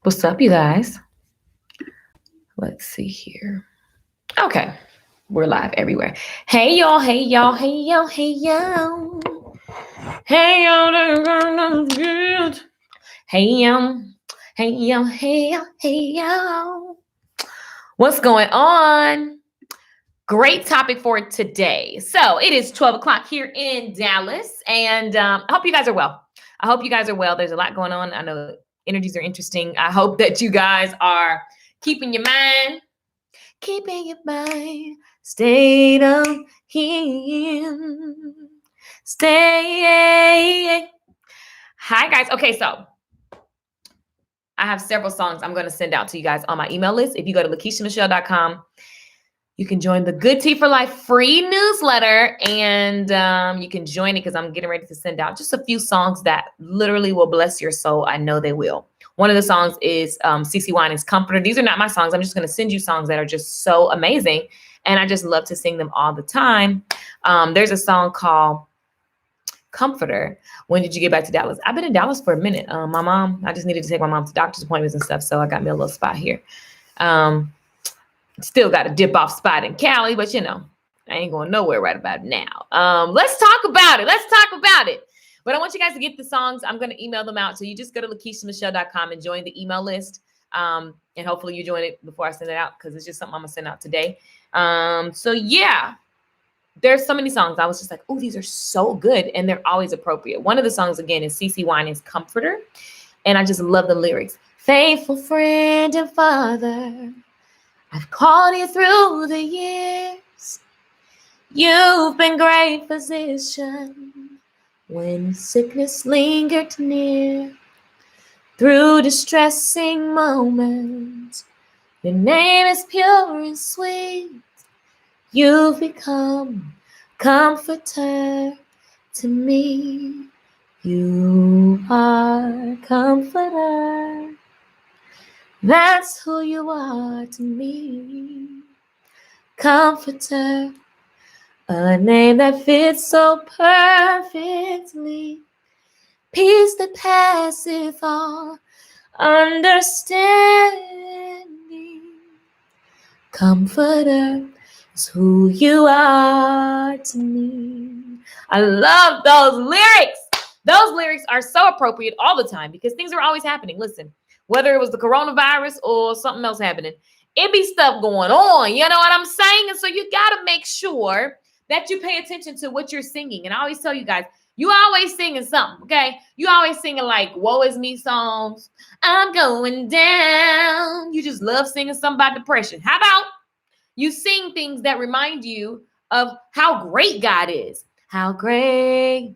What's up, you guys? Let's see here. Okay. We're live everywhere. Hey, y'all. Hey, y'all. Hey, y'all. Hey, y'all. Hey, y'all. Hey, y'all. Hey, y'all. Hey, y'all. Hey, y'all. What's going on? Great topic for today. So it is 12 o'clock here in Dallas, and I hope you guys are well. I hope you guys are well. There's a lot going on. I know energies are interesting. I hope that you guys are keeping your mind stayed on him. Stay. Hi, guys. Okay, so I have several songs I'm going to send out to you guys on my email list. If you go to LakeishaMichelle.com, you can join the Good Tea for Life free newsletter, and you can join it because I'm getting ready to send out just a few songs that literally will bless your soul. I know they will. One of the songs is CeCe Winans' Comforter. These are not my songs. I'm just going to send you songs that are just so amazing, and I just love to sing them all the time. There's a song called Comforter. When did you get back to Dallas? I've been in Dallas for a minute. My mom, I just needed to take my mom to doctor's appointments and stuff, so I got me a little spot here. Still got a dip off spot in Cali, but you know, I ain't going nowhere right about now. Let's talk about it. But I want you guys to get the songs. I'm going to email them out. So you just go to LakeishaMichelle.com and join the email list. And hopefully you join it before I send it out because it's just something I'm going to send out today. So yeah, there's so many songs. I was just like, oh, these are so good. And they're always appropriate. One of the songs, again, is CeCe Winans' Comforter. And I just love the lyrics. Faithful friend and father, I've called you through the years. You've been great physician when sickness lingered near. Through distressing moments, your name is pure and sweet. You've become comforter to me. You are comforter. That's who you are to me. Comforter, a name that fits so perfectly. Peace that passeth all understanding. Comforter is who you are to me. I love those lyrics. Those lyrics are so appropriate all the time because things are always happening. Listen, whether it was the coronavirus or something else happening, it be stuff going on. You know what I'm saying? And so you got to make sure that you pay attention to what you're singing. And I always tell you guys, you always singing something, okay? You always singing like woe is me songs. I'm going down. You just love singing something about depression. How about you sing things that remind you of how great God is? How great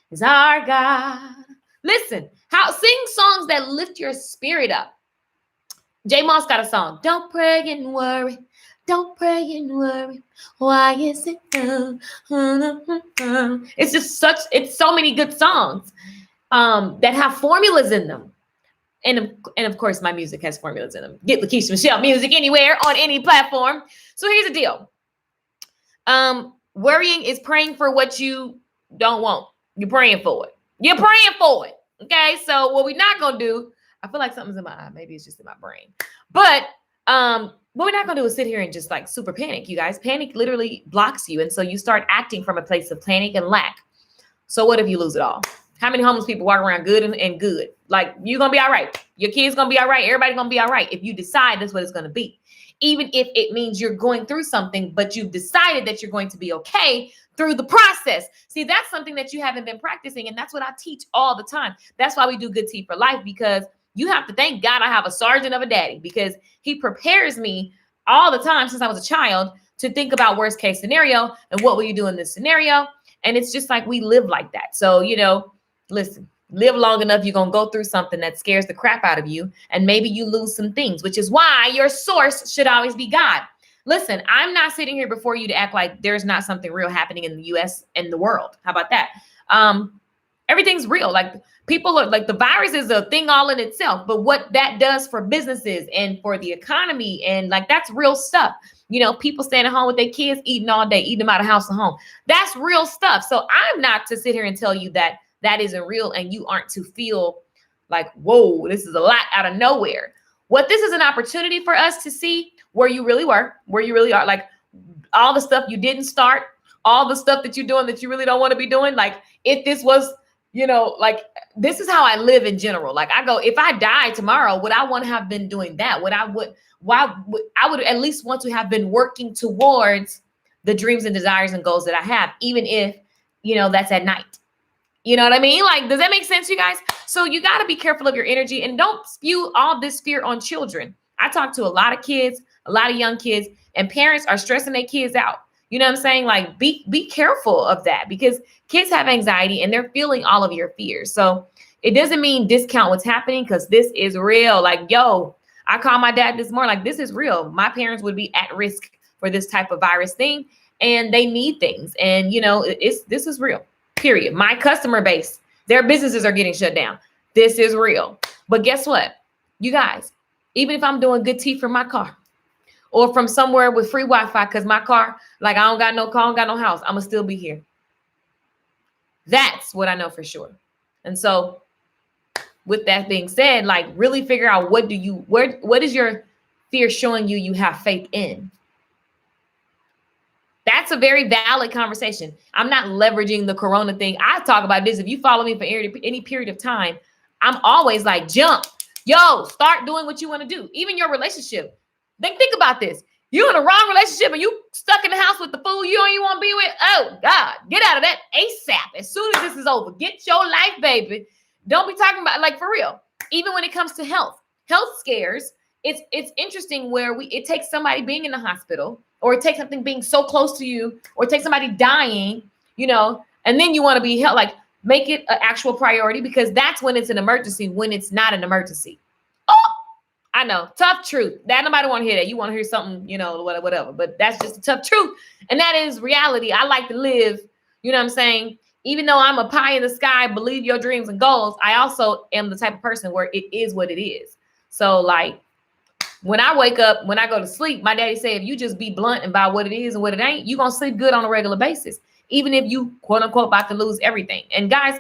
is our God? Listen, sing songs that lift your spirit up. J Moss got a song. Don't pray and worry. Don't pray and worry. Why is it? It's just it's so many good songs that have formulas in them. And of course, my music has formulas in them. Get Lakeisha Michelle music anywhere on any platform. So here's the deal. Worrying is praying for what you don't want. You're praying for it. Okay, so what we're not going to do, I feel like something's in my eye. Maybe it's just in my brain. But what we're not going to do is sit here and just like super panic, you guys. Panic literally blocks you. And so you start acting from a place of panic and lack. So what if you lose it all? How many homeless people walk around good and good? Like, you're going to be all right. Your kid's going to be all right. Everybody's going to be all right if you decide that's what it's going to be. Even if it means you're going through something, but you've decided that you're going to be okay through the process. See, that's something that you haven't been practicing. And that's what I teach all the time. That's why we do Good Tea for Life, because you have to thank God I have a sergeant of a daddy, because he prepares me all the time since I was a child to think about worst case scenario and what will you do in this scenario. And it's just like we live like that. So, you know, listen, live long enough, you're going to go through something that scares the crap out of you. And maybe you lose some things, which is why your source should always be God. Listen, I'm not sitting here before you to act like there's not something real happening in the US and the world. How about that? Everything's real. Like, people are like, the virus is a thing all in itself, but what that does for businesses and for the economy, and like, that's real stuff. You know, people staying at home with their kids, eating all day, eating them out of house and home. That's real stuff. So I'm not to sit here and tell you that that isn't real and you aren't to feel Like, whoa, this is a lot out of nowhere. What this is an opportunity for us to see where you really were, where you really are, like all the stuff you didn't start, all the stuff that you're doing that you really don't want to be doing. Like if this was, like this is how I live in general. Like I go, if I die tomorrow, would I want to have been doing that? I would at least want to have been working towards the dreams and desires and goals that I have, even if, that's at night. You know what I mean? Like, does that make sense, you guys? So you got to be careful of your energy and don't spew all this fear on children. I talk to a lot of kids, a lot of young kids, and parents are stressing their kids out. You know what I'm saying? Like, be careful of that because kids have anxiety and they're feeling all of your fears. So it doesn't mean discount what's happening because this is real. Like, yo, I called my dad this morning. Like, this is real. My parents would be at risk for this type of virus thing, and they need things. And, this is real. Period. My customer base, their businesses are getting shut down. This is real. But guess what? You guys, even if I'm doing good tea from my car or from somewhere with free Wi-Fi, because my car, like I don't got no car, I don't got no house, I'm going to still be here. That's what I know for sure. And so with that being said, like really figure out what is your fear showing you have faith in? That's a very valid conversation. I'm not leveraging the corona thing. I talk about this. If you follow me for any period of time, I'm always like, jump. Yo, start doing what you want to do. Even your relationship. Think about this. You in a wrong relationship and you stuck in the house with the fool you don't even want to be with. Oh, God. Get out of that ASAP. As soon as this is over. Get your life, baby. Don't be talking about, like, for real. Even when it comes to health scares. It's interesting where it takes somebody being in the hospital, or it takes something being so close to you, or it takes somebody dying, and then you want to be held, like make it an actual priority because that's when it's an emergency, when it's not an emergency. Oh, I know. Tough truth. That nobody want to hear that. You want to hear something, whatever, but that's just the tough truth. And that is reality. I like to live, you know what I'm saying? Even though I'm a pie in the sky, believe your dreams and goals, I also am the type of person where it is what it is. So like, when I wake up, when I go to sleep, my daddy said, if you just be blunt about what it is and what it ain't, you're going to sleep good on a regular basis, even if you, quote unquote, about to lose everything. And guys,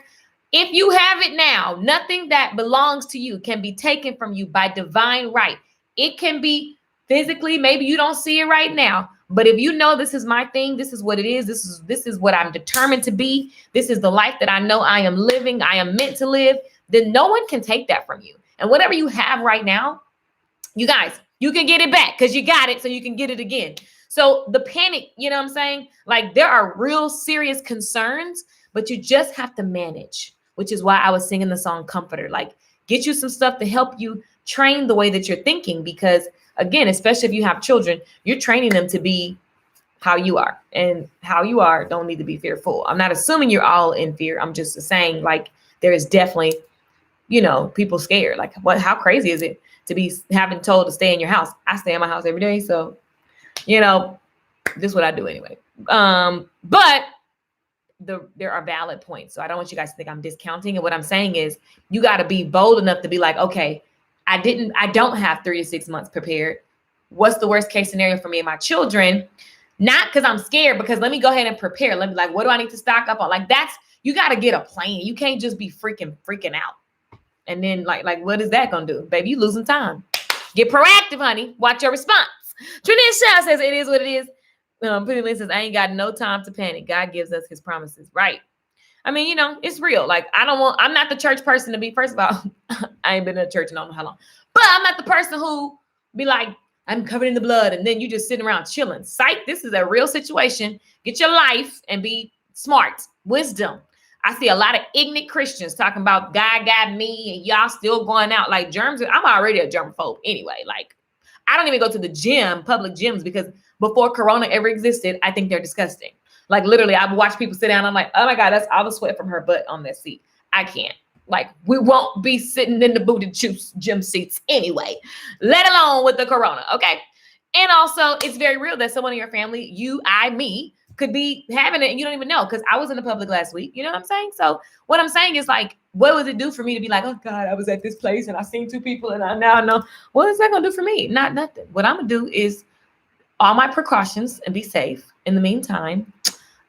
if you have it now, nothing that belongs to you can be taken from you by divine right. It can be physically, maybe you don't see it right now, but if you know this is my thing, this is what it is, this is what I'm determined to be, this is the life that I know I am living, I am meant to live, then no one can take that from you. And whatever you have right now, you guys, you can get it back because you got it so you can get it again. So the panic, you know what I'm saying? Like there are real serious concerns, but you just have to manage, which is why I was singing the song Comforter. Like get you some stuff to help you train the way that you're thinking. Because again, especially if you have children, you're training them to be how you are, and how you are don't need to be fearful. I'm not assuming you're all in fear. I'm just saying like there is definitely, people scared. Like how crazy is it to be having told to stay in your house? I stay in my house every day. So, this is what I do anyway. But there are valid points. So I don't want you guys to think I'm discounting. And what I'm saying is you got to be bold enough to be like, okay, I don't have 3 to 6 months prepared. What's the worst case scenario for me and my children? Not because I'm scared, because let me go ahead and prepare. Let me like, what do I need to stock up on? Like you got to get a plan. You can't just be freaking out. And then like, what is that going to do? Baby, you losing time. Get proactive, honey. Watch your response. Trinette says it is what it is. Pretty Lynn says, I ain't got no time to panic. God gives us his promises. Right. I mean, it's real. Like, I'm not the church person to be, first of all, I ain't been in a church in I don't know how long, but I'm not the person who be like, I'm covered in the blood. And then you just sitting around chilling. Psych, this is a real situation. Get your life and be smart. Wisdom. I see a lot of ignorant Christians talking about God got me and y'all still going out like germs. I'm already a germaphobe anyway. Like, I don't even go to the gym, public gyms, because before Corona ever existed, I think they're disgusting. Like literally, I've watched people sit down. I'm like, oh my God, that's all the sweat from her butt on that seat. I can't. Like, we won't be sitting in the booty juice gym seats anyway, let alone with the Corona. Okay. And also, it's very real that someone in your family, you, me, could be having it and you don't even know, because I was in the public last week. You know what I'm saying? So what I'm saying is like, what would it do for me to be like, oh God, I was at this place and I seen 2 people and I now know. What is that going to do for me? Not nothing. What I'm going to do is all my precautions and be safe. In the meantime,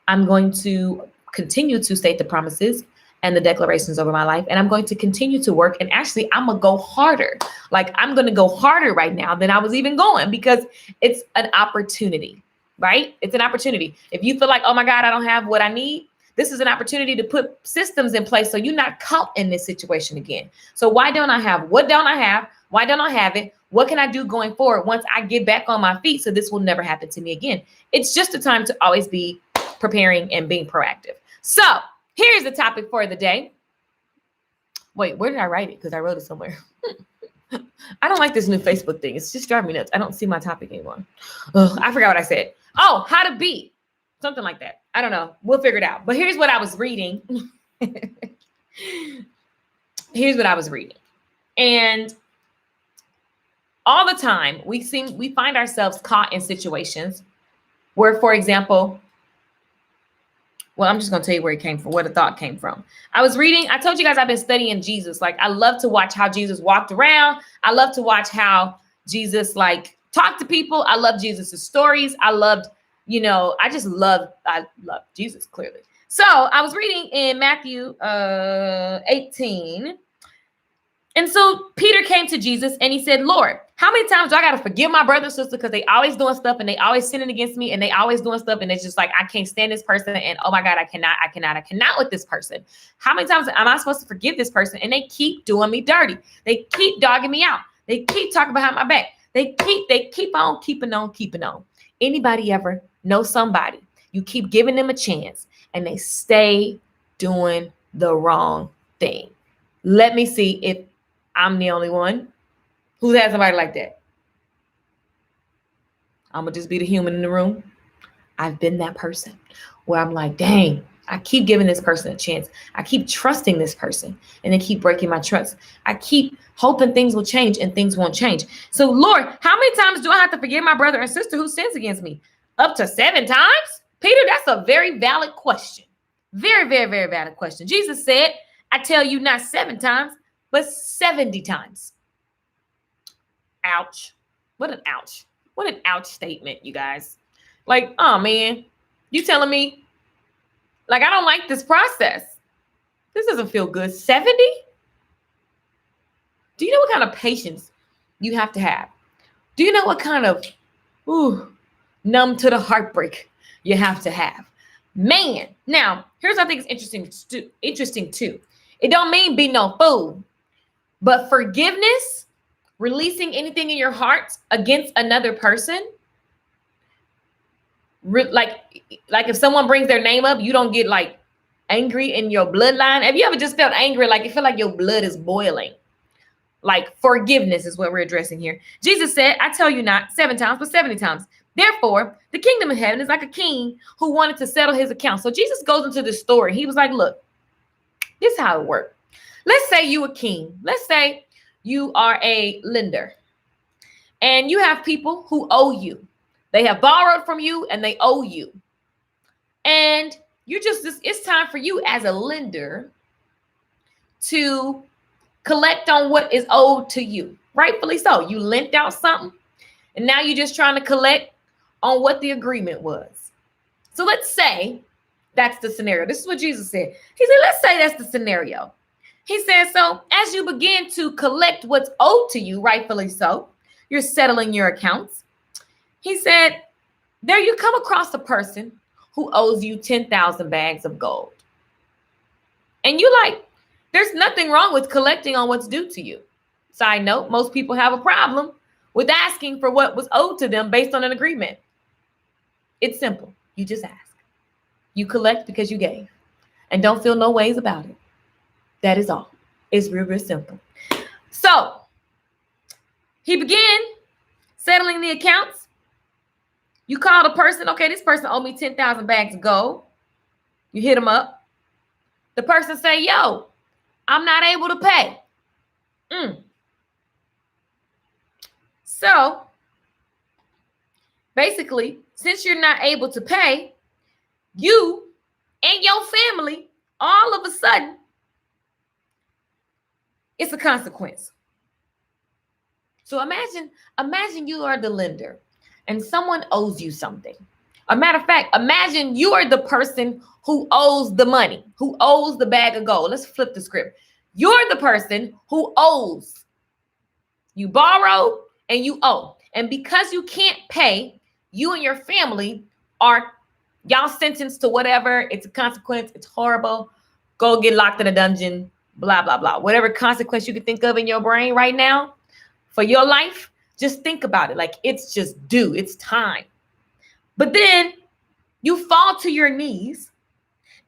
I'm going to continue to state the promises and the declarations over my life. And I'm going to continue to work. And actually, I'm going to go harder. Like, I'm going to go harder right now than I was even going, because it's an opportunity, right? It's an opportunity. If you feel like, oh my God, I don't have what I need, this is an opportunity to put systems in place so you're not caught in this situation again. So why don't I have? What don't I have? Why don't I have it? What can I do going forward once I get back on my feet so this will never happen to me again? It's just a time to always be preparing and being proactive. So here's the topic for the day. Wait, where did I write it? Because I wrote it somewhere. I don't like this new Facebook thing. It's just driving me nuts. I don't see my topic anymore. Ugh, I forgot what I said. Oh, how to be. Something like that. I don't know. We'll figure it out. But here's what I was reading. Here's what I was reading. And all the time, we find ourselves caught in situations where, for example, well, I'm just going to tell you where it came from, where the thought came from. I was reading, I told you guys I've been studying Jesus. Like, I love to watch how Jesus walked around. I love to watch how Jesus, like, talked to people. I love Jesus's stories. I love Jesus, clearly. So I was reading in Matthew 18. And so Peter came to Jesus and he said, Lord, how many times do I got to forgive my brother and sister because they always doing stuff and they always sinning against me and they always doing stuff and it's just like, I can't stand this person and oh my God, I cannot with this person. How many times am I supposed to forgive this person? And they keep doing me dirty. They keep dogging me out. They keep talking behind my back. They keep on keeping on. Anybody ever know somebody, you keep giving them a chance and they stay doing the wrong thing? Let me see if I'm the only one who's had somebody like that. I'm going to just be the human in the room. I've been that person where I'm like, dang, I keep giving this person a chance. I keep trusting this person and they keep breaking my trust. I keep hoping things will change and things won't change. So Lord, how many times do I have to forgive my brother and sister who sins against me? Up to 7 times? Peter, that's a very valid question. Very, very, very valid question. Jesus said, I tell you not 7 times, but 70 times. Ouch. What an ouch. What an ouch statement, you guys. Like, oh man, you telling me, like, I don't like this process. This doesn't feel good. 70? Do you know what kind of patience you have to have? Do you know what kind of numb to the heartbreak you have to have? Man, now, here's what I think is interesting too. It don't mean be no fool, but forgiveness, releasing anything in your heart against another person, like if someone brings their name up, you don't get like angry in your bloodline. Have you ever just felt angry, like you feel like your blood is boiling? Like, forgiveness is what we're addressing here. Jesus said, I tell you not 7 times, but 70 times. Therefore, the kingdom of heaven is like a king who wanted to settle his account. So Jesus goes into this story. He was like, look, this is how it worked. Let's say you a king. Let's say you are a lender and you have people who owe you. They have borrowed from you and they owe you. And it's time for you as a lender to collect on what is owed to you. Rightfully so. You lent out something and now you're just trying to collect on what the agreement was. So let's say that's the scenario. This is what Jesus said. He said, let's say that's the scenario. He said, so as you begin to collect what's owed to you, rightfully so, you're settling your accounts. He said, there you come across a person who owes you 10,000 bags of gold. And you like, there's nothing wrong with collecting on what's due to you. Side note, most people have a problem with asking for what was owed to them based on an agreement. It's simple. You just ask. You collect because you gave. And don't feel no ways about it. That is all. It's real, real simple. So he began settling the accounts. You call the person, okay, this person owed me 10,000 bags of gold. You hit them up. The person say, yo, I'm not able to pay. So basically, since you're not able to pay, you and your family, all of a sudden, it's a consequence. So imagine you are the lender and someone owes you something. A matter of fact, imagine you are the person who owes the money, who owes the bag of gold. Let's flip the script. You're the person who owes. You borrow and you owe. And because you can't pay, you and your family are y'all sentenced to whatever. It's a consequence. It's horrible. Go get locked in a dungeon, blah, blah, blah. Whatever consequence you can think of in your brain right now for your life, just think about it. Like it's just due. It's time. But then you fall to your knees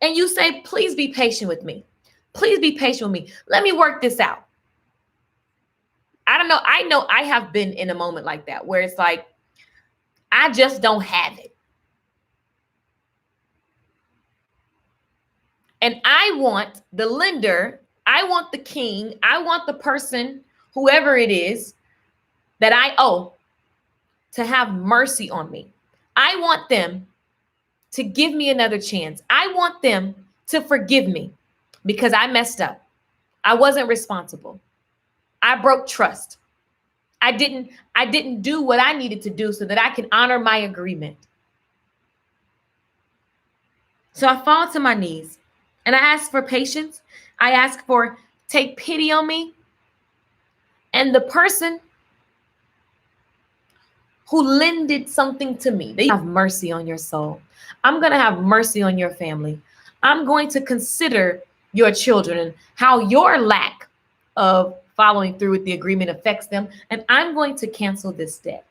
and you say, please be patient with me. Please be patient with me. Let me work this out. I don't know. I know I have been in a moment like that where it's like, I just don't have it. And I want the lender, I want the king, I want the person, whoever it is that I owe, to have mercy on me. I want them to give me another chance. I want them to forgive me because I messed up. I wasn't responsible. I broke trust. I didn't do what I needed to do so that I can honor my agreement. So I fall to my knees and I ask for patience. I ask for take pity on me. And the person who lended something to me, they have mercy on your soul. I'm going to have mercy on your family. I'm going to consider your children and how your lack of following through with the agreement affects them. And I'm going to cancel this debt.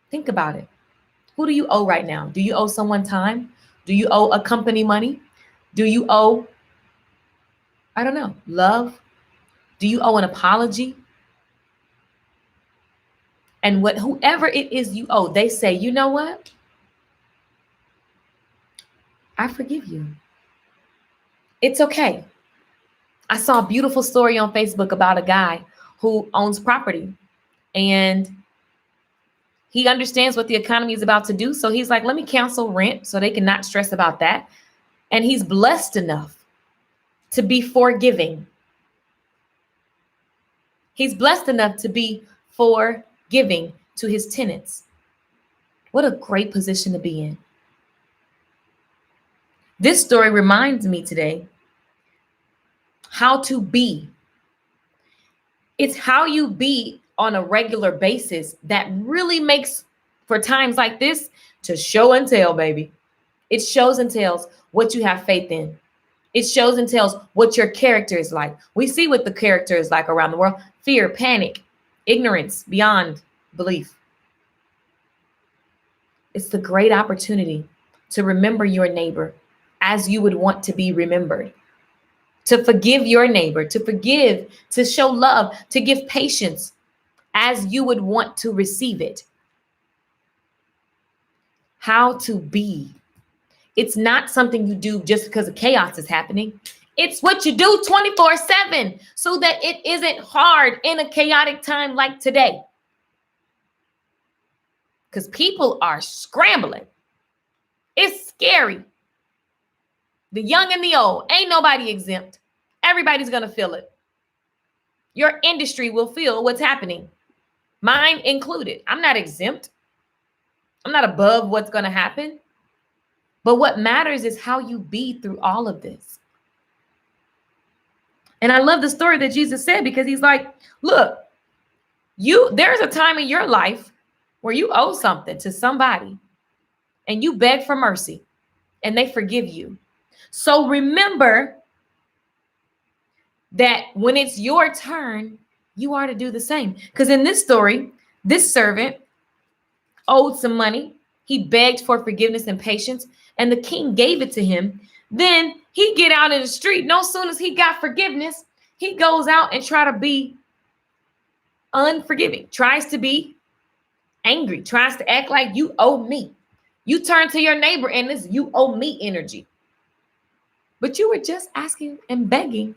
Think about it. Who do you owe right now? Do you owe someone time? Do you owe a company money? Do you owe, I don't know, love? Do you owe an apology? And whoever it is you owe, they say, you know what? I forgive you. It's okay. I saw a beautiful story on Facebook about a guy who owns property and he understands what the economy is about to do. So he's like, let me cancel rent so they can not stress about that. And he's blessed enough to be forgiving. He's blessed enough to be forgiving to his tenants. What a great position to be in. This story reminds me today how to be. It's how you be on a regular basis that really makes for times like this to show and tell, baby. It shows and tells what you have faith in. It shows and tells what your character is like. We see what the character is like around the world. Fear, panic, ignorance beyond belief. It's the great opportunity to remember your neighbor as you would want to be remembered. To forgive your neighbor, to forgive, to show love, to give patience as you would want to receive it. How to be. It's not something you do just because of chaos is happening. It's what you do 24/7 so that it isn't hard in a chaotic time like today. Because people are scrambling. It's scary. The young and the old, ain't nobody exempt. Everybody's going to feel it. Your industry will feel what's happening. Mine included. I'm not exempt. I'm not above what's going to happen. But what matters is how you be through all of this. And I love the story that Jesus said because he's like, look, there's a time in your life where you owe something to somebody and you beg for mercy and they forgive you. So remember that when it's your turn, you are to do the same. Because in this story, this servant owed some money. He begged for forgiveness and patience, and the king gave it to him. Then he get out in the street. No sooner as he got forgiveness, he goes out and try to be unforgiving, tries to be angry, tries to act like you owe me. You turn to your neighbor and it's you owe me energy. But you were just asking and begging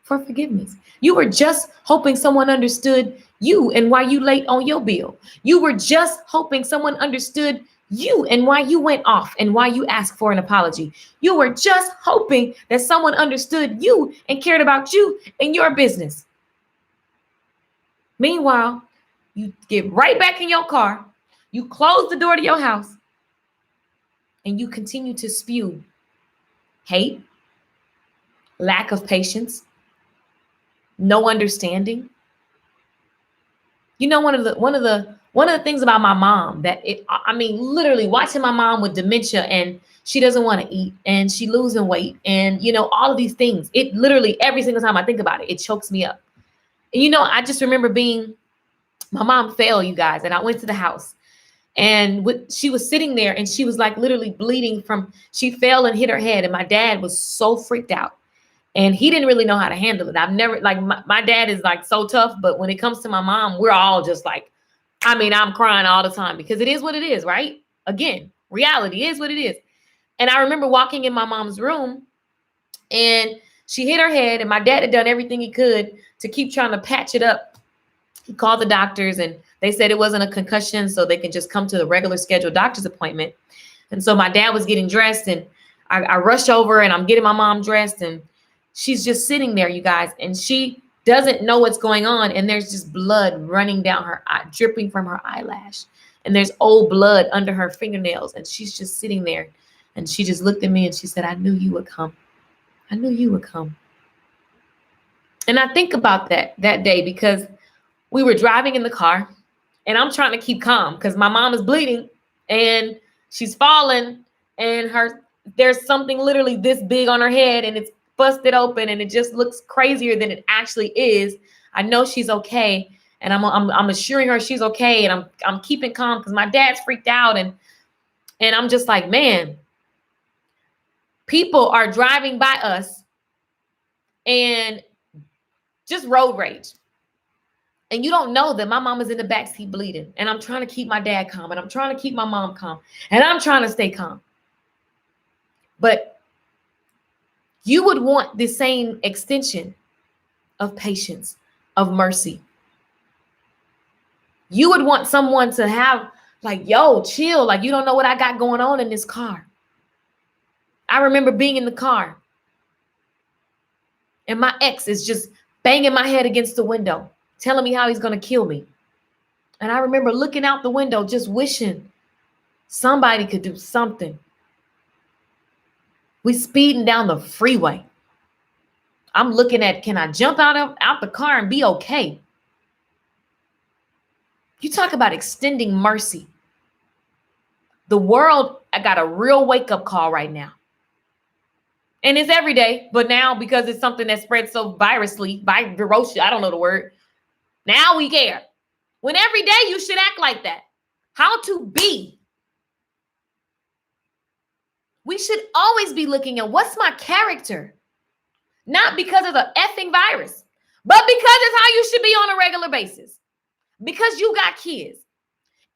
for forgiveness. You were just hoping someone understood you and why you late on your bill. You were just hoping someone understood you and why you went off and why you asked for an apology. You were just hoping that someone understood you and cared about you and your business. Meanwhile, you get right back in your car. You close the door to your house and you continue to spew hate, lack of patience, no understanding. You know, one of the things about my mom that literally watching my mom with dementia, and she doesn't want to eat and she losing weight and all of these things. It literally, every single time I think about it, it chokes me up. And I just remember my mom fell, you guys, and I went to the house, and she was sitting there and she was like literally bleeding she fell and hit her head, and my dad was so freaked out. And he didn't really know how to handle it. I've never, like, my dad is like so tough, but when it comes to my mom, we're all just like, I'm crying all the time because it is what it is, right? Again, reality is what it is. And I remember walking in my mom's room and she hit her head, and my dad had done everything he could to keep trying to patch it up. He called the doctors and they said it wasn't a concussion, so they can just come to the regular scheduled doctor's appointment. And so my dad was getting dressed, and I rushed over and I'm getting my mom dressed, and she's just sitting there, you guys, and she doesn't know what's going on. And there's just blood running down her eye, dripping from her eyelash. And there's old blood under her fingernails. And she's just sitting there. And she just looked at me and she said, I knew you would come. I knew you would come. And I think about that day because we were driving in the car and I'm trying to keep calm because my mom is bleeding and she's falling, and there's something literally this big on her head, and it's busted open, and it just looks crazier than it actually is. I know she's okay, and I'm assuring her she's okay, and I'm keeping calm because my dad's freaked out, and I'm just like, man, people are driving by us and just road rage. And you don't know that my mom is in the backseat bleeding, and I'm trying to keep my dad calm, and I'm trying to keep my mom calm, and I'm trying to stay calm. But you would want the same extension of patience, of mercy. You would want someone to have like, yo, chill. Like, you don't know what I got going on in this car. I remember being in the car and my ex is just banging my head against the window, telling me how he's going to kill me. And I remember looking out the window, just wishing somebody could do something. We speeding down the freeway. I'm looking at, can I jump out the car and be okay? You talk about extending mercy. The world, I got a real wake-up call right now. And it's every day, but now because it's something that spreads so virally, I don't know the word. Now we care. When every day you should act like that. How to be. We should always be looking at what's my character. Not because of the effing virus, but because it's how you should be on a regular basis. Because you got kids.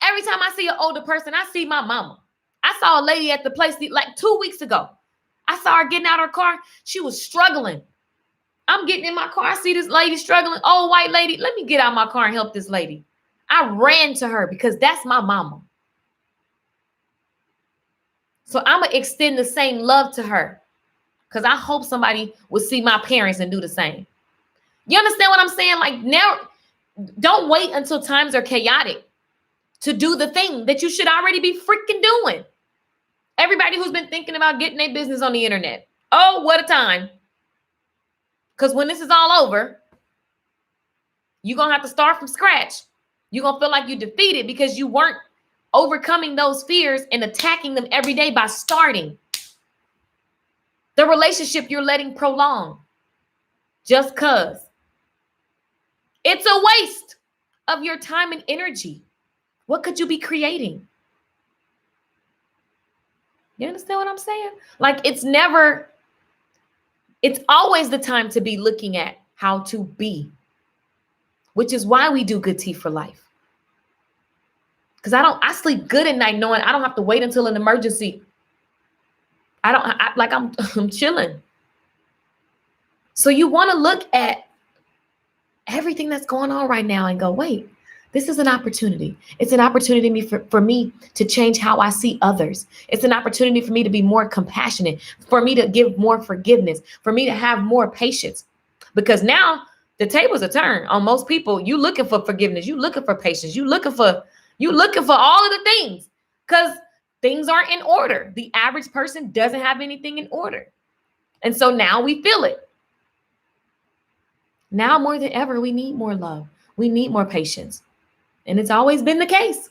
Every time I see an older person, I see my mama. I saw a lady at the place like 2 weeks ago. I saw her getting out of her car. She was struggling. I'm getting in my car. I see this lady struggling. Old white lady. Let me get out of my car and help this lady. I ran to her because that's my mama. So I'm going to extend the same love to her because I hope somebody will see my parents and do the same. You understand what I'm saying? Like, now, don't wait until times are chaotic to do the thing that you should already be freaking doing. Everybody who's been thinking about getting their business on the internet. Oh, what a time. Because when this is all over, you're going to have to start from scratch. You're going to feel like you defeated because you weren't overcoming those fears and attacking them every day by starting. The relationship you're letting prolong just because. It's a waste of your time and energy. What could you be creating? You understand what I'm saying? Like, it's always the time to be looking at how to be, which is why we do Good Tea for Life. Because I sleep good at night knowing I don't have to wait until an emergency. I'm chilling. So you want to look at everything that's going on right now and go, wait, this is an opportunity. It's an opportunity for me to change how I see others. It's an opportunity for me to be more compassionate, for me to give more forgiveness, for me to have more patience. Because now the tables are turned on most people. You looking for forgiveness. You looking for patience. You looking for, You looking for all of the things because things aren't in order. The average person doesn't have anything in order. And so now we feel it. Now more than ever, we need more love. We need more patience. And it's always been the case.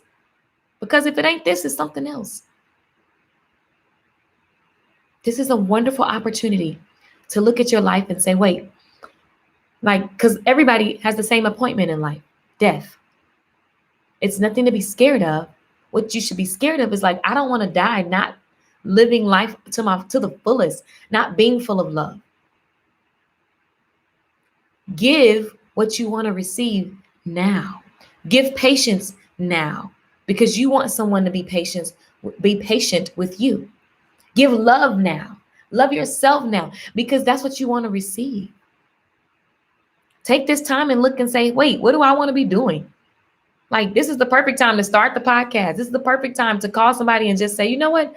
Because if it ain't this, it's something else. This is a wonderful opportunity to look at your life and say, wait, like, because everybody has the same appointment in life, death. It's nothing to be scared of. What you should be scared of is like, I don't want to die not living life to the fullest, not being full of love. Give what you want to receive now. Give patience now because you want someone to be patient with you. Give love now. Love yourself now because that's what you want to receive. Take this time and look and say, wait, what do I want to be doing? Like, this is the perfect time to start the podcast. This is the perfect time to call somebody and just say, you know what?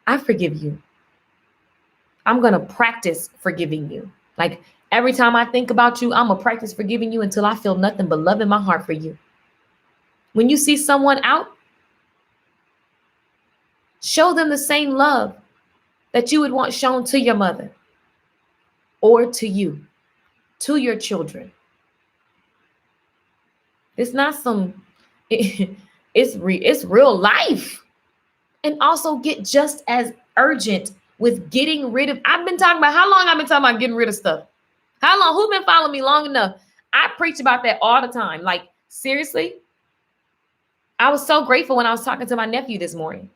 I forgive you. I'm going to practice forgiving you. Like, every time I think about you, I'm going to practice forgiving you until I feel nothing but love in my heart for you. When you see someone out, show them the same love that you would want shown to your mother or to you, to your children. It's not it's real life. And also get just as urgent with getting rid of, how long I've been talking about getting rid of stuff? How long? Who's been following me long enough? I preach about that all the time. Like, seriously, I was so grateful when I was talking to my nephew this morning.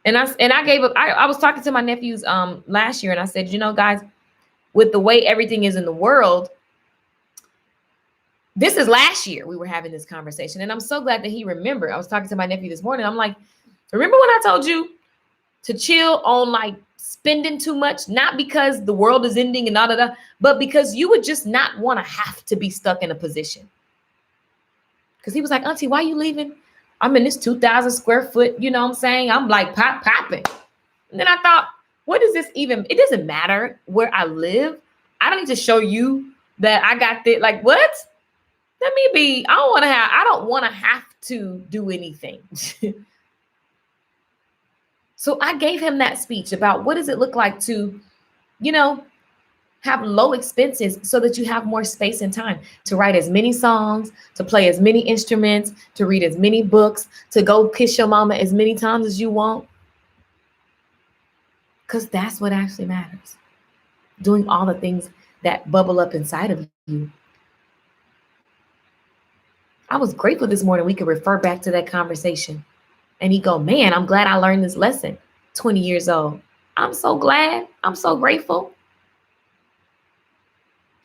And I was talking to my nephews last year and I said, you know, guys, with the way everything is in the world, this is last year we were having this conversation. And I'm so glad that he remembered. I was talking to my nephew this morning. I'm like, remember when I told you to chill on like spending too much, not because the world is ending and all of that, but because you would just not want to have to be stuck in a position. Because he was like, Auntie, why are you leaving? I'm in this 2,000 square foot, you know what I'm saying? I'm like popping. And then I thought, what is this even? It doesn't matter where I live. I don't need to show you that I got this. Like, what? Let me be. I don't want to have to do anything. So I gave him that speech about what does it look like to, you know, have low expenses so that you have more space and time to write as many songs, to play as many instruments, to read as many books, to go kiss your mama as many times as you want. Because that's what actually matters. Doing all the things that bubble up inside of you. I was grateful this morning we could refer back to that conversation. And he go, man, I'm glad I learned this lesson. 20 years old. I'm so glad. I'm so grateful.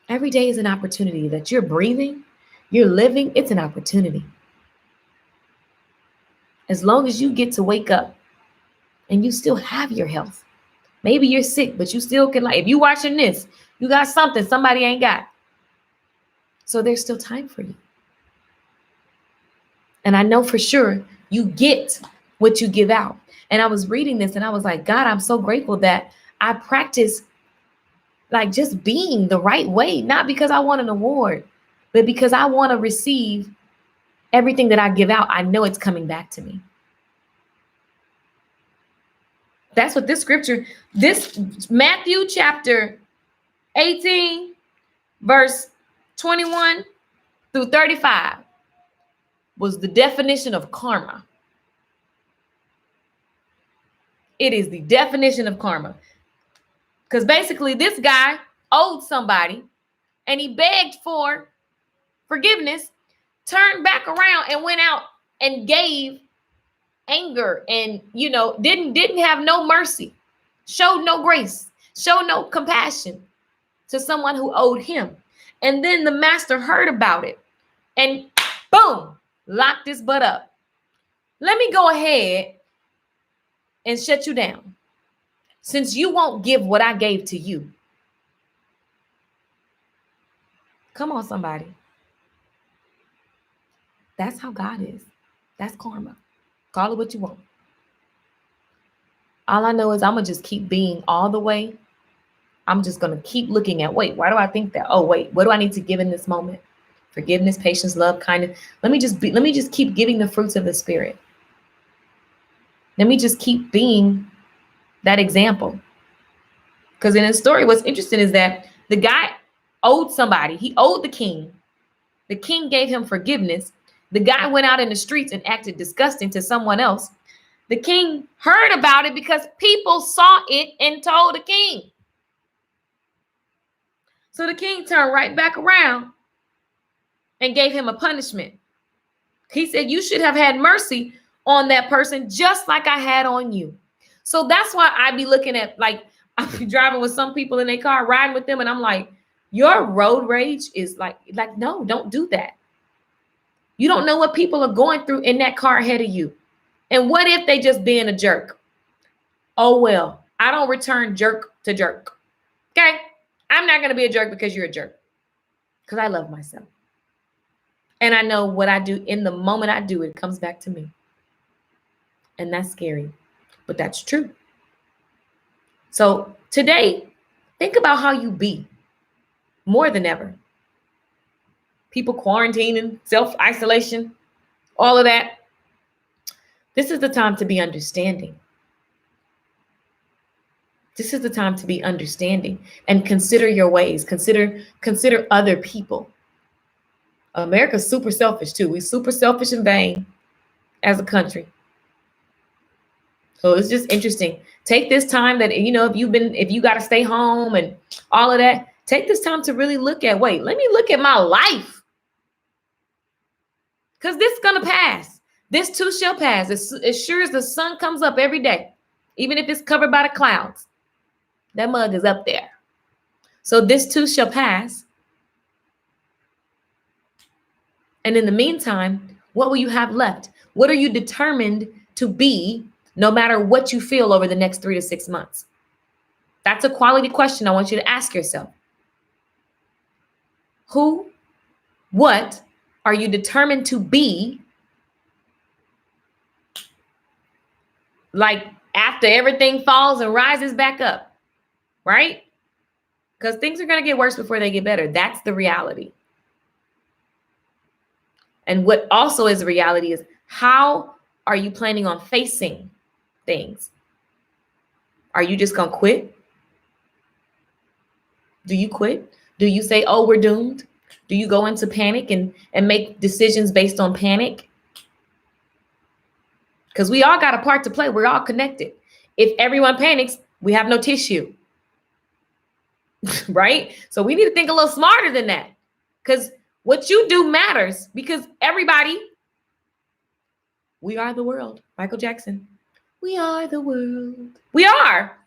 Every day is an opportunity that you're breathing, you're living. It's an opportunity. As long as you get to wake up and you still have your health. Maybe you're sick, but you still can, like, if you watching this, you got something somebody ain't got. So there's still time for you. And I know for sure you get what you give out. And I was reading this and I was like, God, I'm so grateful that I practice like just being the right way, not because I want an award, but because I want to receive everything that I give out. I know it's coming back to me. That's what this scripture, this Matthew chapter 18, verse 21 through 35 was the definition of karma. It is the definition of karma. Because basically this guy owed somebody and he begged for forgiveness, turned back around and went out and gave anger and, you know, didn't have no mercy, showed no grace, showed no compassion to someone who owed him. And then the master heard about it and boom, locked his butt up. Let me go ahead and shut you down. Since you won't give what I gave to you. Come on, somebody. That's how God is. That's karma. Call it what you want. All I know is I'm going to just keep being all the way. I'm just going to keep looking at, wait, why do I think that? Oh, wait, what do I need to give in this moment Forgiveness, patience, love, kindness. Let me just keep giving the fruits of the Spirit. Let me just keep being that example. Because in his story, what's interesting is that the guy owed somebody. He owed the king. The king gave him forgiveness. The guy went out in the streets and acted disgusting to someone else. The king heard about it because people saw it and told the king. So the king turned right back around and gave him a punishment. He said, you should have had mercy on that person just like I had on you. So that's why I be looking at, like, I be driving with some people in their car, riding with them, and I'm like, your road rage is like, no, don't do that. You don't know what people are going through in that car ahead of you. And what if they just being a jerk? Oh, well, I don't return jerk to jerk. Okay? I'm not going to be a jerk because you're a jerk. Because I love myself. And I know what I do in the moment I do, it comes back to me. And that's scary. But that's true. So today, think about how you be more than ever. People quarantining, self-isolation, all of that. This is the time to be understanding. This is the time to be understanding and consider your ways. Consider other people. America's super selfish too. We're super selfish and vain as a country. So it's just interesting. Take this time that, if you got to stay home and all of that, take this time to really look at, let me look at my life. Because this is going to pass. This too shall pass. As sure as the sun comes up every day, even if it's covered by the clouds, that mug is up there. So this too shall pass. And in the meantime, what will you have left? What are you determined to be, no matter what you feel over the next 3 to 6 months? That's a quality question I want you to ask yourself. Who, what are you determined to be, like, after everything falls and rises back up, right? Because things are going to get worse before they get better. That's the reality. And what also is reality is, how are you planning on facing things? Are you just going to quit? Do you quit? Do you say, oh, we're doomed? Do you go into panic and make decisions based on panic? Because we all got a part to play. We're all connected. If everyone panics, we have no tissue. Right? So we need to think a little smarter than that. Because what you do matters, because everybody, we are the world. Michael Jackson. We are the world. We are.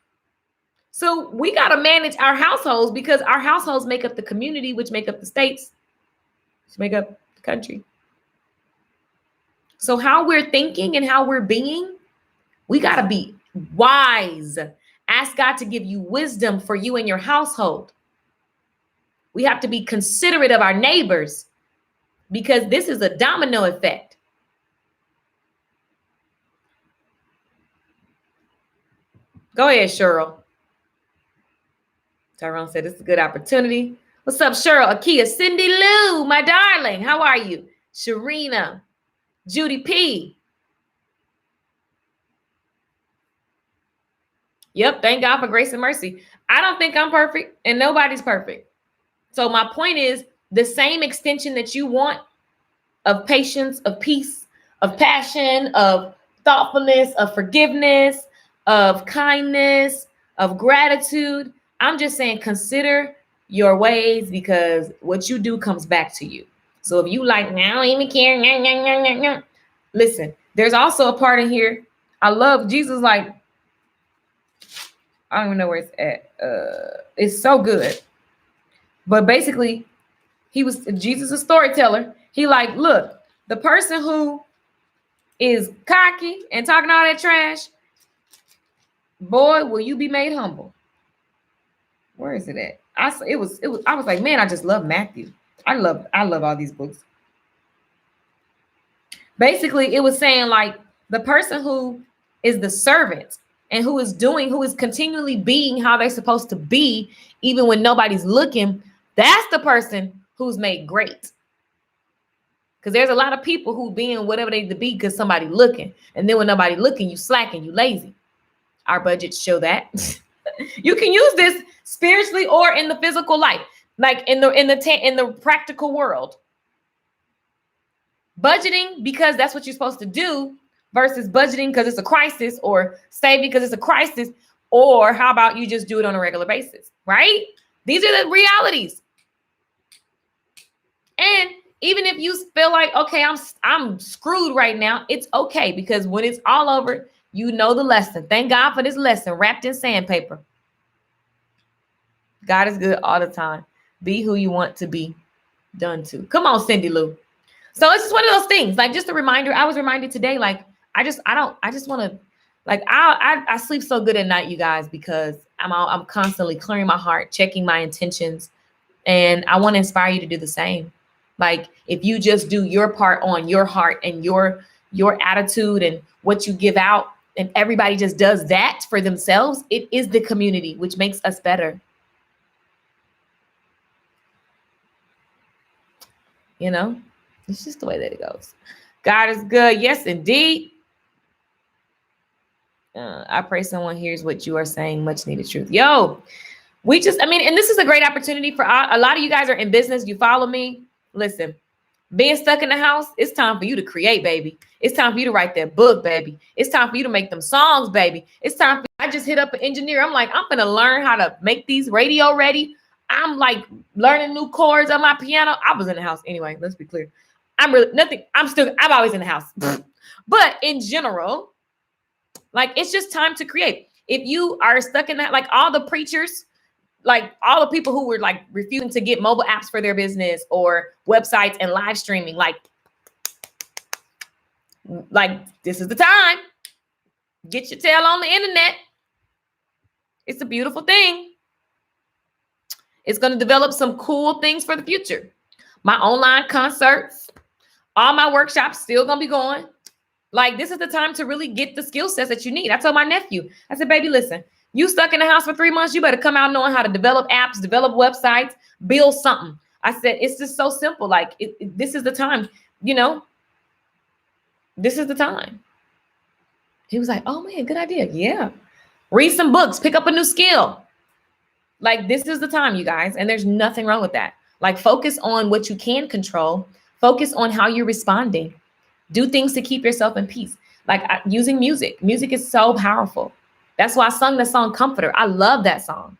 So we got to manage our households, because our households make up the community, which make up the states, which make up the country. So how we're thinking and how we're being, we got to be wise. Ask God to give you wisdom for you and your household. We have to be considerate of our neighbors, because this is a domino effect. Go ahead, Cheryl. Tyrone said it's a good opportunity. What's up, Cheryl? Akia, Cindy Lou, my darling. How are you? Sharina, Judy P. Yep, thank God for grace and mercy. I don't think I'm perfect, and nobody's perfect. So my point is, the same extension that you want of patience, of peace, of passion, of thoughtfulness, of forgiveness, of kindness, of gratitude. I'm just saying, consider your ways, because what you do comes back to you. So if you like, I don't even care. Listen, there's also a part in here. I love Jesus. Like, I don't even know where it's at. It's so good. But basically, Jesus, a storyteller. He like, look, the person who is cocky and talking all that trash, boy, will you be made humble. Where is it at? I was like, man, I just love Matthew. I love all these books. Basically, it was saying, like, the person who is the servant and who is continually being how they're supposed to be, even when nobody's looking, that's the person who's made great. Because there's a lot of people who being whatever they need to be because somebody looking. And then when nobody looking, you slacking, you lazy. Our budgets show that. You can use this spiritually or in the physical life, like in the practical world. Budgeting because that's what you're supposed to do versus budgeting because it's a crisis, or saving because it's a crisis, or how about you just do it on a regular basis, right? These are the realities. And even if you feel like, okay, I'm screwed right now, it's okay, because when it's all over, you know the lesson. Thank God for this lesson wrapped in sandpaper. God is good all the time. Be who you want to be done to. Come on, Cindy Lou. So it's just one of those things. Like, just a reminder. I was reminded today, like, I just want to, like, I sleep so good at night, you guys, because I'm constantly clearing my heart, checking my intentions. And I want to inspire you to do the same. Like, if you just do your part on your heart and your attitude and what you give out, and everybody just does that for themselves, it is the community, which makes us better. You know, it's just the way that it goes. God is good. Yes, indeed. I pray someone hears what you are saying. Much needed truth. Yo, and this is a great opportunity for a lot of you guys are in business. You follow me. Listen, being stuck in the house, it's time for you to create, baby. It's time for you to write that book, baby. It's time for you to make them songs, baby. It's time I just hit up an engineer. I'm like, I'm going to learn how to make these radio ready. I'm like learning new chords on my piano. I was in the house anyway. Let's be clear. I'm always in the house. But in general, like, it's just time to create. If you are stuck in that, like all the preachers, like all the people who were like refusing to get mobile apps for their business or websites and live streaming, like this is the time. Get your tail on the internet. It's a beautiful thing. It's going to develop some cool things for the future. My online concerts, all my workshops still going to be going. Like, this is the time to really get the skill sets that you need. I told my nephew, I said, baby, listen, you stuck in the house for 3 months. You better come out knowing how to develop apps, develop websites, build something. I said, it's just so simple. Like, this is the time, this is the time. He was like, oh man, good idea. Yeah. Read some books, pick up a new skill. Like, this is the time, you guys. And there's nothing wrong with that. Like, focus on what you can control. Focus on how you're responding. Do things to keep yourself in peace. Like, using music. Music is so powerful. That's why I sung the song Comforter. I love that song.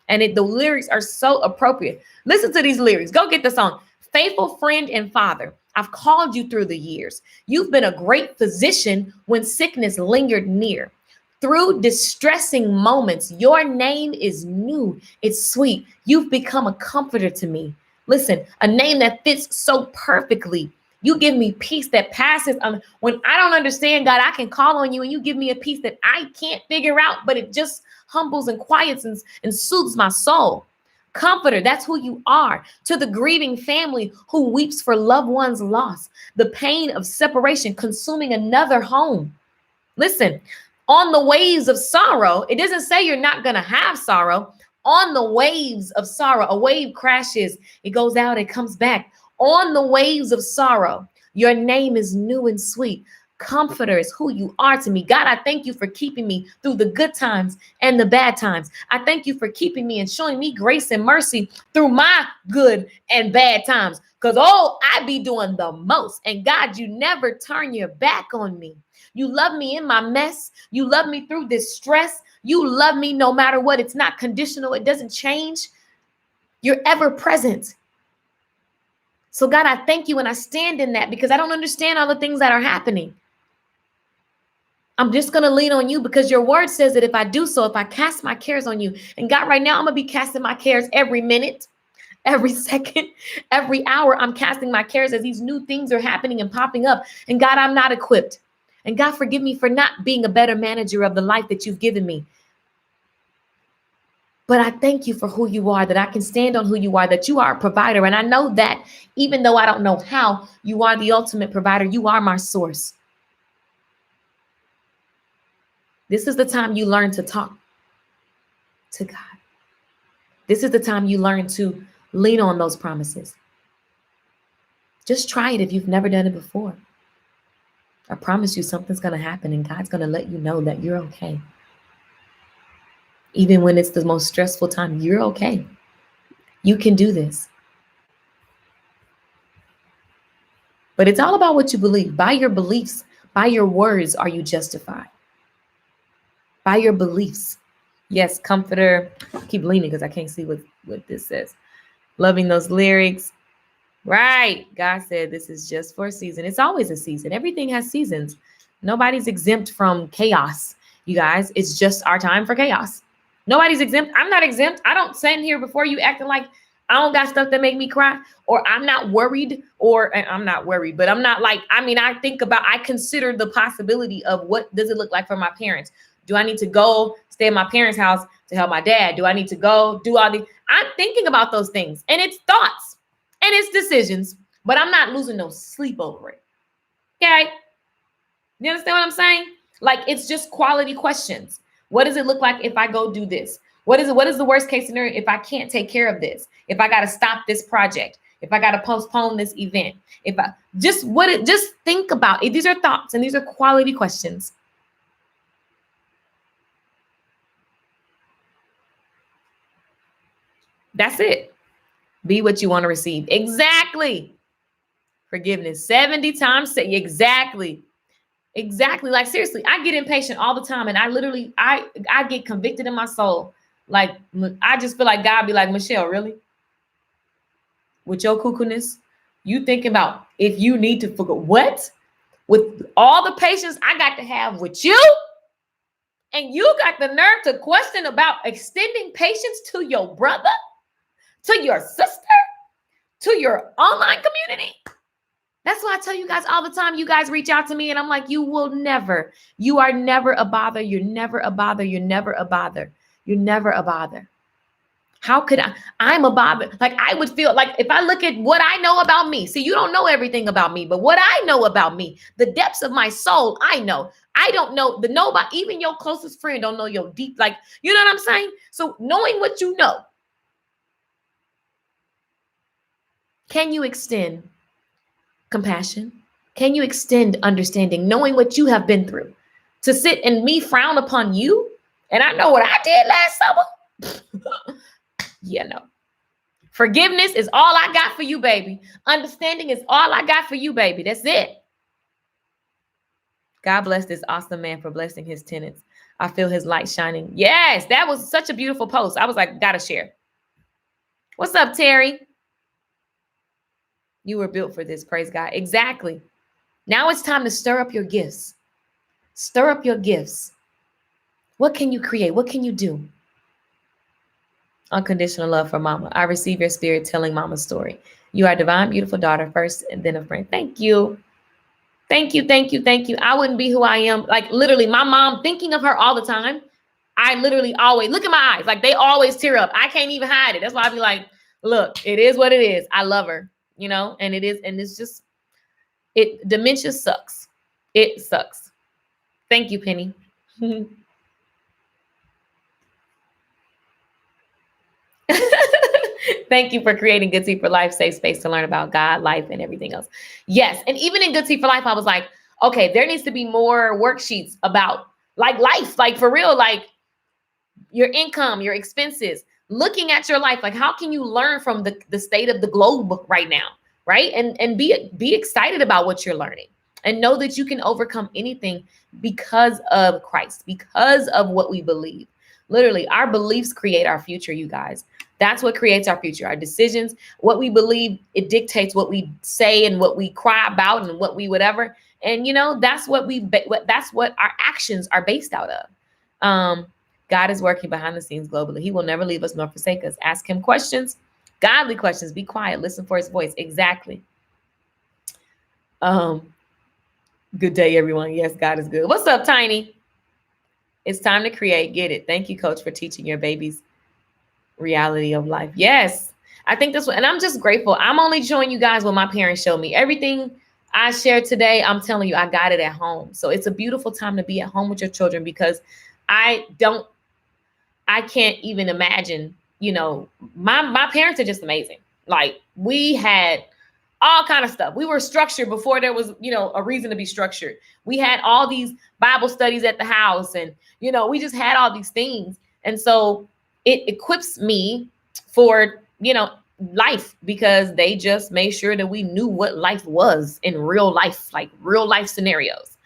And the lyrics are so appropriate. Listen to these lyrics. Go get the song. Faithful friend and father, I've called you through the years. You've been a great physician when sickness lingered near. Through distressing moments, your name is new. It's sweet. You've become a comforter to me. Listen, a name that fits so perfectly. You give me peace that passes. When I don't understand, God, I can call on you and you give me a peace that I can't figure out, but it just humbles and quiets and soothes my soul. Comforter, that's who you are. To the grieving family who weeps for loved ones lost, the pain of separation consuming another home. Listen, on the waves of sorrow, it doesn't say you're not going to have sorrow. On the waves of sorrow, a wave crashes, it goes out, it comes back. On the waves of sorrow, your name is new and sweet. Comforter is who you are to me. God, I thank you for keeping me through the good times and the bad times. I thank you for keeping me and showing me grace and mercy through my good and bad times. Because, I be doing the most. And God, you never turn your back on me. You love me in my mess. You love me through this stress. You love me no matter what. It's not conditional. It doesn't change. You're ever present. So God, I thank you and I stand in that because I don't understand all the things that are happening. I'm just going to lean on you because your word says that if I do so, if I cast my cares on you, and God, right now, I'm going to be casting my cares every minute, every second, every hour. I'm casting my cares as these new things are happening and popping up. And God, I'm not equipped. And God, forgive me for not being a better manager of the life that you've given me. But I thank you for who you are, that I can stand on who you are, that you are a provider. And I know that even though I don't know how, you are the ultimate provider. You are my source. This is the time you learn to talk to God. This is the time you learn to lean on those promises. Just try it if you've never done it before. I promise you something's going to happen and God's going to let you know that you're okay. Even when it's the most stressful time, you're okay. You can do this. But it's all about what you believe. By your beliefs, by your words, are you justified? By your beliefs. Yes, comforter. I keep leaning because I can't see what this says. Loving those lyrics. Right. God said this is just for a season. It's always a season. Everything has seasons. Nobody's exempt from chaos, you guys. It's just our time for chaos. Nobody's exempt. I'm not exempt. I don't stand here before you acting like I don't got stuff that make me cry, or I'm not worried, or I'm not worried, but I'm not like, I consider the possibility of what does it look like for my parents? Do I need to go stay at my parents' house to help my dad? Do I need to go do all these? I'm thinking about those things, and it's thoughts and it's decisions, but I'm not losing no sleep over it. Okay. You understand what I'm saying? Like, it's just quality questions. What does it look like if I go do this? What is the worst case scenario if I can't take care of this? If I got to stop this project? If I got to postpone this event? Just think about it. These are thoughts and these are quality questions. That's it. Be what you want to receive. Exactly. Forgiveness 70 times. Exactly. Like, seriously, I get impatient all the time. And I get convicted in my soul. Like, I just feel like God be like, Michelle, really? With your cuckoo-ness, you thinking about if you need to forget what? With all the patience I got to have with you, and you got the nerve to question about extending patience to your brother, to your sister, to your online community. That's why I tell you guys all the time, you guys reach out to me and I'm like, you are never a bother. You're never a bother. You're never a bother. You're never a bother. How could I'm a bother? Like, I would feel like if I look at what I know about me, see, you don't know everything about me, but what I know about me, the depths of my soul, I know. I don't know nobody, even your closest friend don't know your deep, like, you know what I'm saying? So knowing what you know, can you extend compassion? Can you extend understanding, knowing what you have been through? To sit and me frown upon you, and I know what I did last summer. Yeah, no. Forgiveness is all I got for you, baby. Understanding is all I got for you, baby. That's it. God bless this awesome man for blessing his tenants. I feel his light shining. Yes, that was such a beautiful post. I was like, gotta share. What's up, Terry? You were built for this, praise God. Exactly. Now it's time to stir up your gifts. Stir up your gifts. What can you create? What can you do? Unconditional love for mama. I receive your spirit telling mama's story. You are a divine, beautiful daughter first and then a friend. Thank you. Thank you. Thank you. Thank you. I wouldn't be who I am. Like, literally, my mom, thinking of her all the time. I literally always look at my eyes. Like, they always tear up. I can't even hide it. That's why I be like, look, it is what it is. I love her, you know, and it is. And it's just, dementia sucks. It sucks. Thank you, Penny. Thank you for creating Good Tea for Life, safe space to learn about God, life, and everything else. Yes. And even in Good Tea for Life, I was like, okay, there needs to be more worksheets about like life, like for real, like your income, your expenses, looking at your life. Like, how can you learn from the state of the globe right now? Right. And be excited about what you're learning and know that you can overcome anything because of Christ, because of what we believe. Literally, our beliefs create our future, you guys. That's what creates our future, our decisions, what we believe, it dictates what we say and what we cry about and what we whatever. And, you know, that's what that's what our actions are based out of. God is working behind the scenes globally. He will never leave us nor forsake us. Ask him questions, godly questions. Be quiet. Listen for his voice. Exactly. Good day, everyone. Yes, God is good. What's up, Tiny? It's time to create. Get it. Thank you, Coach, for teaching your babies reality of life. Yes, I think this one, and I'm just grateful. I'm only showing you guys what my parents showed me. Everything I shared today, I'm telling you, I got it at home. So it's a beautiful time to be at home with your children, because I can't even imagine, you know, my parents are just amazing. Like, we had all kind of stuff. We were structured before there was, a reason to be structured. We had all these Bible studies at the house, and, we just had all these things. And so it equips me for, life, because they just made sure that we knew what life was in real life, like real life scenarios.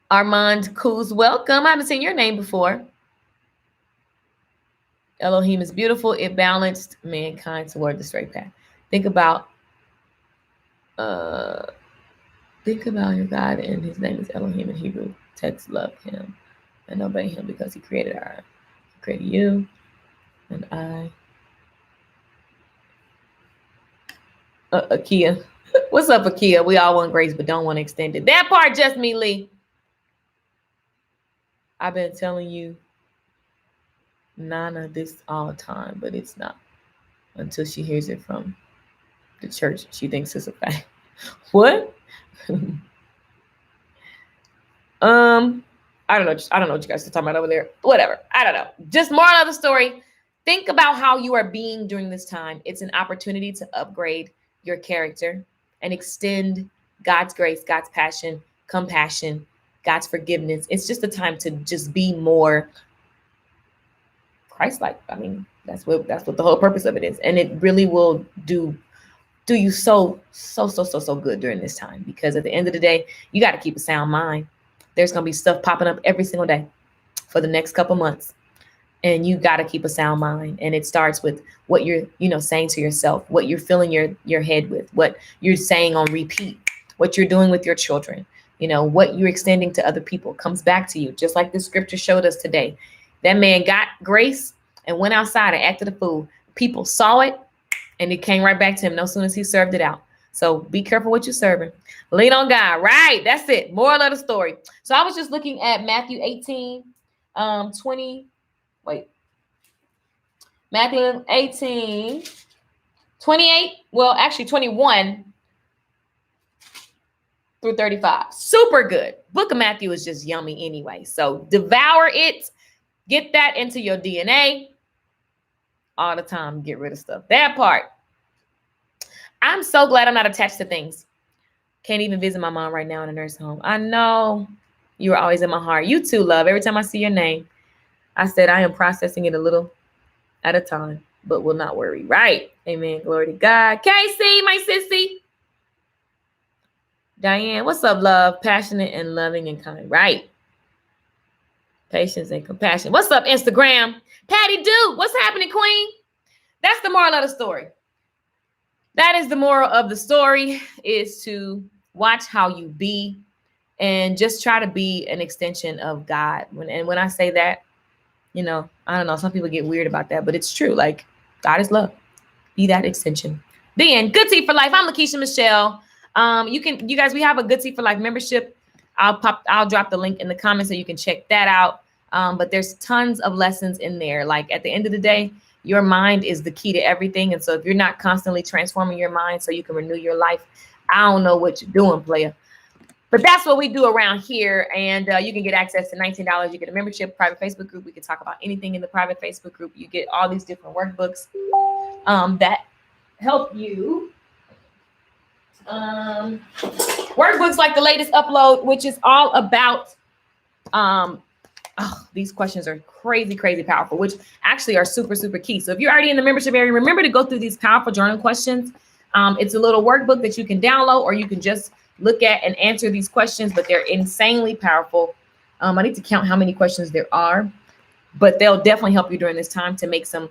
Armand Kuz, welcome. I haven't seen your name before. Elohim is beautiful. It balanced mankind toward the straight path. Think about your God, and his name is Elohim in Hebrew. Text love him and obey him because he created you and I. Akia. What's up, Akia? We all want grace, but don't want to extend it. That part, just me, Lee. I've been telling you, Nana, this all the time, but it's not until she hears it from the church. She thinks it's a fact. What? I don't know what you guys are talking about over there. Whatever. I don't know. Just moral of the story. Think about how you are being during this time. It's an opportunity to upgrade your character and extend God's grace, God's passion, compassion, God's forgiveness. It's just a time to just be more Christ-like. I mean, that's what the whole purpose of it is. And it really will do you so good during this time, because at the end of the day, you got to keep a sound mind. There's going to be stuff popping up every single day for the next couple months. And you got to keep a sound mind. And it starts with what you're, saying to yourself, what you're filling your head with, what you're saying on repeat, what you're doing with your children, what you're extending to other people comes back to you. Just like the scripture showed us today. That man got grace and went outside and acted a fool. People saw it and it came right back to him no sooner as he served it out. So be careful what you're serving. Lean on God. Right. That's it. Moral of the story. So I was just looking at Matthew 18, 20. Wait. Matthew 18, 28. Well, actually 21 through 35. Super good. Book of Matthew is just yummy anyway. So devour it. Get that into your DNA all the time. Get rid of stuff. That part. I'm so glad I'm not attached to things. Can't even visit my mom right now in a nursing home. I know you are always in my heart. You too, love. Every time I see your name, I said I am processing it a little at a time, but will not worry. Right. Amen. Glory to God. Casey, my sissy. Diane, what's up, love? Passionate and loving and kind. Right. Patience and compassion. What's up, Instagram? Patty Duke, what's happening, queen? That's the moral of the story. That is the moral of the story, is to watch how you be and just try to be an extension of God. When I say that, I don't know, some people get weird about that, but it's true. Like, God is love. Be that extension. Then, Good Tea for Life. I'm Lakeisha Michelle. You guys, we have a Good Tea for Life membership. I'll drop the link in the comments so you can check that out. But there's tons of lessons in there. Like, at the end of the day, your mind is the key to everything. And so if you're not constantly transforming your mind so you can renew your life, I don't know what you're doing, player. But that's what we do around here. And you can get access to $19. You get a membership, private Facebook group. We can talk about anything in the private Facebook group. You get all these different workbooks that help you. Workbooks like the latest upload, which is all about these questions are crazy powerful, which actually are super key. So if you're already in the membership area, remember to go through these powerful journal questions. It's a little workbook that you can download, or you can just look at and answer these questions, but they're insanely powerful. I need to count how many questions there are, but they'll definitely help you during this time to make some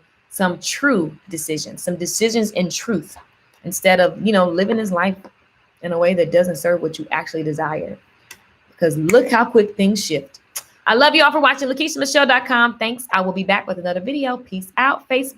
true decisions, some decisions in truth, instead of, living this life in a way that doesn't serve what you actually desire. Because look how quick things shift. I love you all for watching. LakeishaMichelle.com. Thanks. I will be back with another video. Peace out. Facebook.